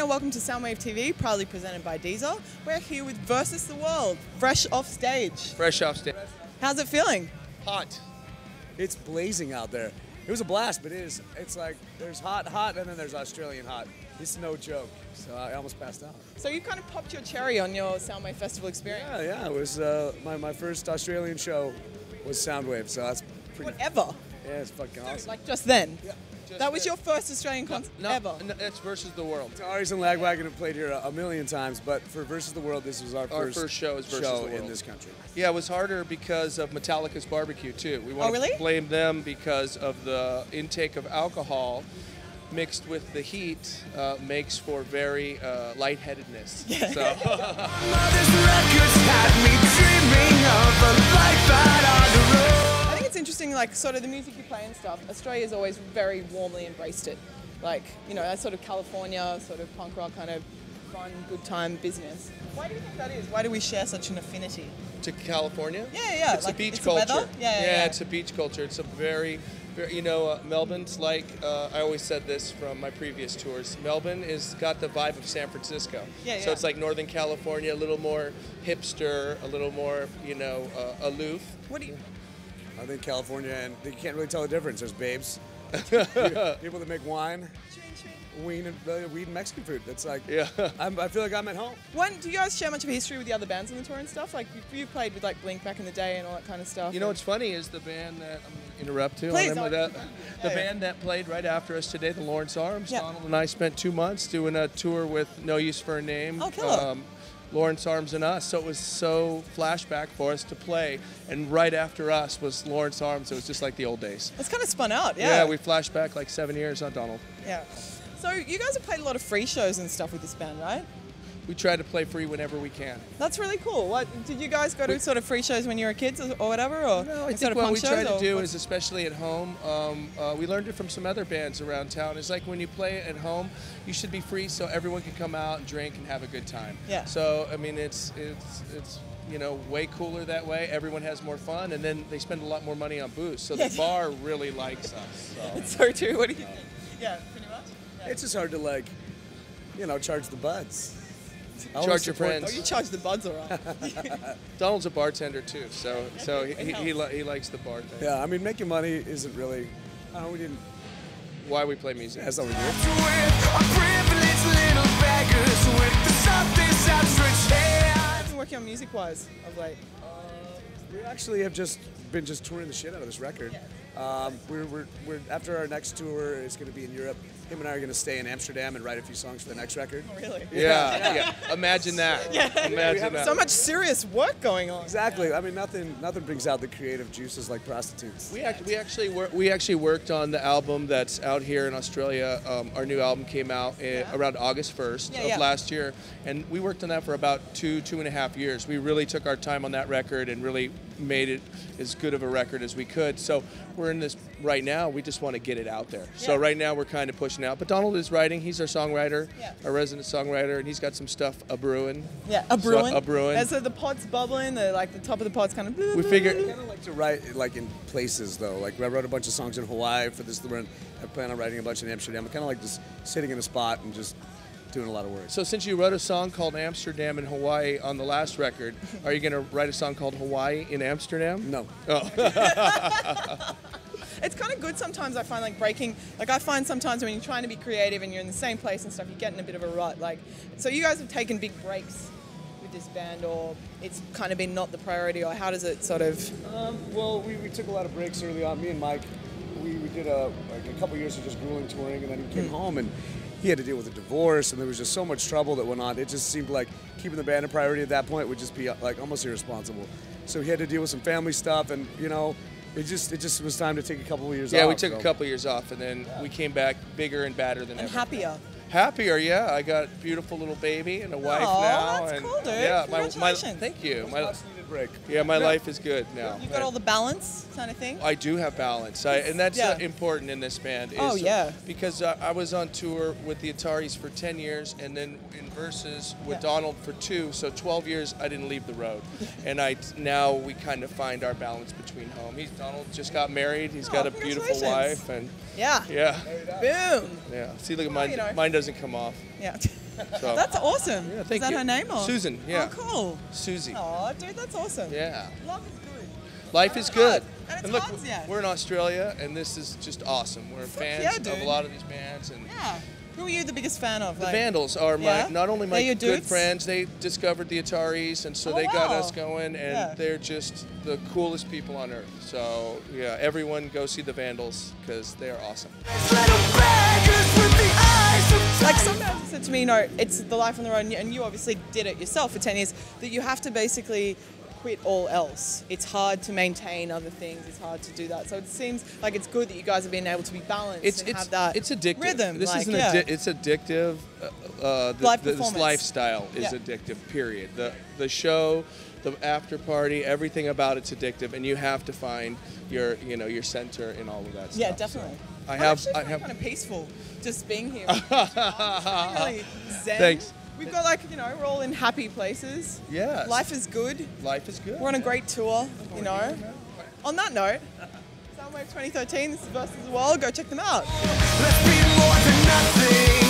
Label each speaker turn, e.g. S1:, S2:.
S1: and welcome to Soundwave TV, proudly presented by Deezer. We're here with Versus the World, fresh off stage.
S2: Fresh off stage.
S1: How's it feeling?
S2: Hot.
S3: It's blazing out there. It was a blast, but it's like there's hot, and then there's Australian hot. It's no joke. So I almost passed out.
S1: So you kind of popped your cherry on your Soundwave Festival experience.
S3: Yeah. It was my first Australian show was Soundwave, so that's pretty.
S1: Whatever.
S3: Yeah, it's fucking awesome.
S1: Like just then.
S3: Yeah.
S1: That was your first Australian concert ever?
S2: No, it's Versus the World.
S3: Aries and Lagwagon have played here a million times, but for Versus the World, this was our first
S2: show is Versus the World
S3: in this country.
S2: Yeah, it was harder because of Metallica's barbecue too. We want
S1: really?
S2: to blame them because of the intake of alcohol mixed with the heat makes for very lightheadedness.
S1: Yeah.
S2: So.
S1: I think it's interesting, like sort of the music you play and stuff. Australia's always very warmly embraced it. Like, you know, that sort of California, sort of punk rock kind of fun, good time business. Why do you think that is? Why do we share such an affinity?
S2: To California?
S1: Yeah.
S2: It's
S1: like,
S2: a beach
S1: it's
S2: culture.
S1: The weather? Yeah,
S2: it's a beach culture. It's a very, you know, Melbourne's like, I always said this from my previous tours, Melbourne is got the vibe of San Francisco.
S1: Yeah.
S2: So it's like Northern California, a little more hipster, a little more, you know, aloof.
S1: What do you...
S3: I think California, and you can't really tell the difference. There's babes, people that make wine, weed and Mexican food. That's like,
S2: yeah.
S3: I feel like I'm at home.
S1: Do you guys share much of a history with the other bands on the tour and stuff? Like, you played with like Blink back in the day and all that kind of stuff.
S2: You know what's funny is the band that, I'm going to interrupt too.
S1: Please,
S2: the band that played right after us today, the Lawrence Arms,
S1: yeah.
S2: Donald and I spent 2 months doing a tour with No Use for a Name.
S1: Oh, killer.
S2: Lawrence Arms and us, so it was so flashback for us to play, and right after us was Lawrence Arms. It was just like the old days.
S1: It's kind of spun out, yeah.
S2: Yeah, we flashed back like 7 years on Donald.
S1: Yeah. So you guys have played a lot of free shows and stuff with this band, right?
S2: We try to play free whenever we can.
S1: That's really cool. What did you guys go to sort of free shows when you were kids or whatever? Or
S2: no, I
S1: sort
S2: think
S1: of
S2: what
S1: punk
S2: we try
S1: shows,
S2: to do is, especially at home, we learned it from some other bands around town. It's like when you play at home, you should be free so everyone can come out and drink and have a good time.
S1: Yeah.
S2: So I mean, it's you know, way cooler that way. Everyone has more fun, and then they spend a lot more money on booze. So the bar really likes us. So.
S1: It's so true. What do you think? Yeah, pretty much. Yeah.
S3: It's just hard to, like, you know, charge the buds.
S2: Charge your friends.
S1: Oh, you charge the buds, all right.
S2: Donald's a bartender too, so he likes the bar thing.
S3: Yeah, I mean, making money isn't really. I don't know, we didn't.
S2: Why we play music?
S3: That's not what we
S1: I've been working on music-wise of late.
S3: We actually have just been touring the shit out of this record. We're after our next tour is going to be in Europe. Him and I are going to stay in Amsterdam and write a few songs for the next record.
S1: Oh, really?
S2: Yeah. Imagine that.
S1: Yeah.
S2: Imagine that.
S1: So much serious work going on.
S3: Exactly. I mean, nothing brings out the creative juices like prostitutes.
S2: We actually worked on the album that's out here in Australia. Our new album came out around August 1st of last year, and we worked on that for about 2.5 years. We really took our time on that record and really made it as good of a record as we could. So we're in this right now. We just want to get it out there. Yeah. So right now we're kind of pushing out. But Donald is writing. He's our songwriter, our resident songwriter, and he's got some stuff a-brewing.
S1: Yeah, a-brewing.
S2: So, a-brewing.
S1: And so the pot's bubbling. The top of the pot's kind of.
S2: We figured.
S3: I kind of like to write like in places though. Like I wrote a bunch of songs in Hawaii for this run. I plan on writing a bunch in Amsterdam. I kind of like just sitting in a spot and just doing a lot of work.
S2: So since you wrote a song called Amsterdam in Hawaii on the last record, are you going to write a song called Hawaii in Amsterdam?
S3: No.
S2: Oh.
S1: It's kind of good sometimes, I find, like breaking, like I find sometimes when you're trying to be creative and you're in the same place and stuff, you get in a bit of a rut. Like, so you guys have taken big breaks with this band, or it's kind of been not the priority, or how does it sort of?
S3: Well, we took a lot of breaks early on. Me and Mike, we did a couple years of just grueling touring, and then he came home and he had to deal with a divorce, and there was just so much trouble that went on. It just seemed like keeping the band a priority at that point would just be like almost irresponsible. So he had to deal with some family stuff, and you know, it just was time to take a couple of years off.
S2: Yeah, we took a couple of years off, and then we came back bigger and badder than ever.
S1: And happier.
S2: Happier, yeah. I got a beautiful little baby and a wife now.
S1: Oh, that's
S2: and
S1: cool, dude.
S2: Yeah,
S1: Congratulations.
S2: Thank you.
S3: Break.
S2: Yeah, my life is good now.
S1: You've got all the balance kind of thing?
S2: I do have balance, and that's important in this band. Because I was on tour with the Ataris for 10 years, and then in Versus with Donald for 2, so 12 years I didn't leave the road. And now we kind of find our balance between home. Donald just got married. He's got a beautiful wife, and
S1: yeah.
S2: Boom.
S1: Yeah.
S2: See, look at mine doesn't come off.
S1: Yeah.
S2: So.
S1: That's awesome.
S2: Yeah,
S1: Is
S2: thank
S1: that
S2: you.
S1: her name? Or?
S2: Susan, yeah.
S1: Oh, cool.
S2: Susie.
S1: Oh, dude, that's awesome.
S2: Yeah.
S1: Love is good.
S2: Life is good.
S1: And it's
S2: look,
S1: hard, yeah.
S2: we're in Australia, and this is just awesome. We're fans
S1: yeah,
S2: of
S1: dude.
S2: a lot of these bands. And
S1: Yeah. Who are you the biggest fan of?
S2: the Vandals are not only my
S1: your
S2: good
S1: dudes?
S2: friends, they discovered the Ataris, and so
S1: Oh,
S2: they got
S1: wow.
S2: us going, and they're just the coolest people on earth. So, yeah, everyone go see the Vandals, because they are awesome.
S1: Like some bands have said to me, you know, it's the life on the road, and you obviously did it yourself for 10 years, that you have to basically quit all else. It's hard to maintain other things. It's hard to do that. So it seems like it's good that you guys have been able to be balanced and have that
S2: it's addictive.
S1: rhythm.
S2: This
S1: like,
S2: is it's addictive. This lifestyle is addictive. Period. The show, the after party, everything about it's addictive, and you have to find your center in all of that stuff.
S1: Yeah, definitely.
S2: So I have
S1: kind of peaceful just being here. Really zen.
S2: Thanks.
S1: We've got we're all in happy places.
S2: Yes.
S1: Life is good.
S2: Life is good.
S1: We're on a great tour, you know. On that note, Soundwave 2013, this is Versus the World. Go check them out.
S4: Let's be more than nothing.